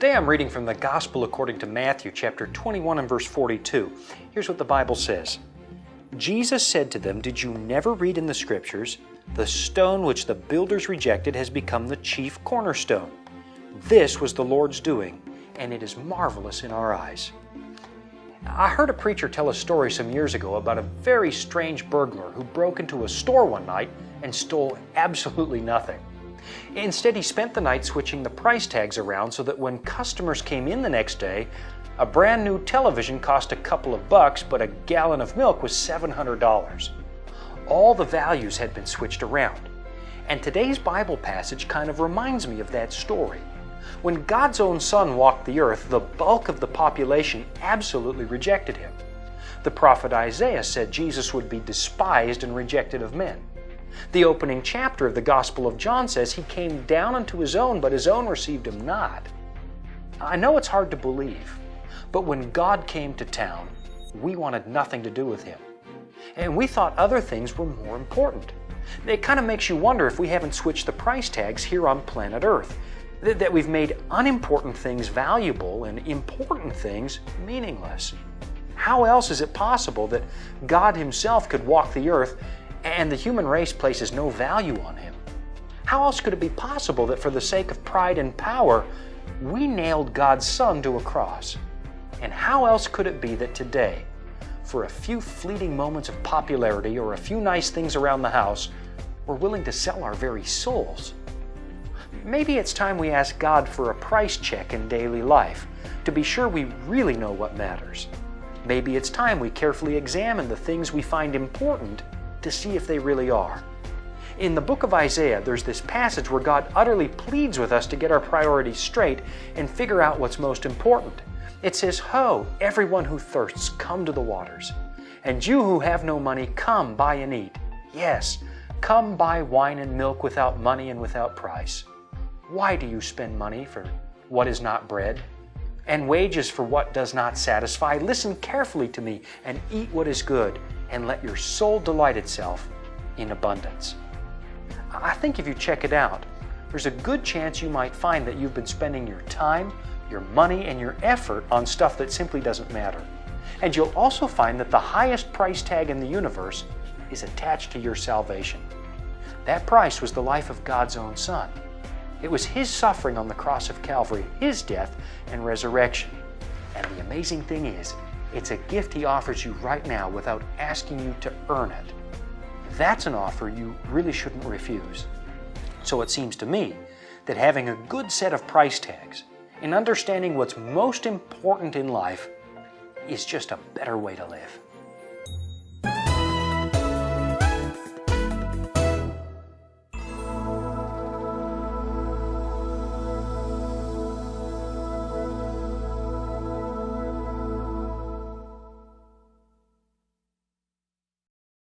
Today I'm reading from the Gospel according to Matthew chapter 21 and verse 42. Here's what the Bible says. Jesus said to them, "Did you never read in the Scriptures, the stone which the builders rejected has become the chief cornerstone? This was the Lord's doing, and it is marvelous in our eyes." I heard a preacher tell a story some years ago about a very strange burglar who broke into a store one night and stole absolutely nothing. Instead, he spent the night switching the price tags around so that when customers came in the next day, a brand new television cost a couple of bucks, but a gallon of milk was $700. All the values had been switched around. And today's Bible passage kind of reminds me of that story. When God's own Son walked the earth, the bulk of the population absolutely rejected him. The prophet Isaiah said Jesus would be despised and rejected of men. The opening chapter of the Gospel of John says he came down unto his own, but his own received him not. I know it's hard to believe, but when God came to town, we wanted nothing to do with him. And we thought other things were more important. It kind of makes you wonder if we haven't switched the price tags here on planet Earth, that we've made unimportant things valuable and important things meaningless. How else is it possible that God himself could walk the earth and the human race places no value on him? How else could it be possible that for the sake of pride and power, we nailed God's Son to a cross? And how else could it be that today, for a few fleeting moments of popularity or a few nice things around the house, we're willing to sell our very souls? Maybe it's time we ask God for a price check in daily life to be sure we really know what matters. Maybe it's time we carefully examine the things we find important to see if they really are. In the book of Isaiah, there's this passage where God utterly pleads with us to get our priorities straight and figure out what's most important. It says, "Ho, everyone who thirsts, come to the waters. And you who have no money, come, buy and eat. Yes, come buy wine and milk without money and without price. Why do you spend money for what is not bread, and wages for what does not satisfy? Listen carefully to me, and eat what is good, and let your soul delight itself in abundance." I think if you check it out, there's a good chance you might find that you've been spending your time, your money, and your effort on stuff that simply doesn't matter. And you'll also find that the highest price tag in the universe is attached to your salvation. That price was the life of God's own Son. It was his suffering on the cross of Calvary, his death and resurrection. And the amazing thing is, it's a gift he offers you right now without asking you to earn it. That's an offer you really shouldn't refuse. So it seems to me that having a good set of price tags and understanding what's most important in life is just a better way to live.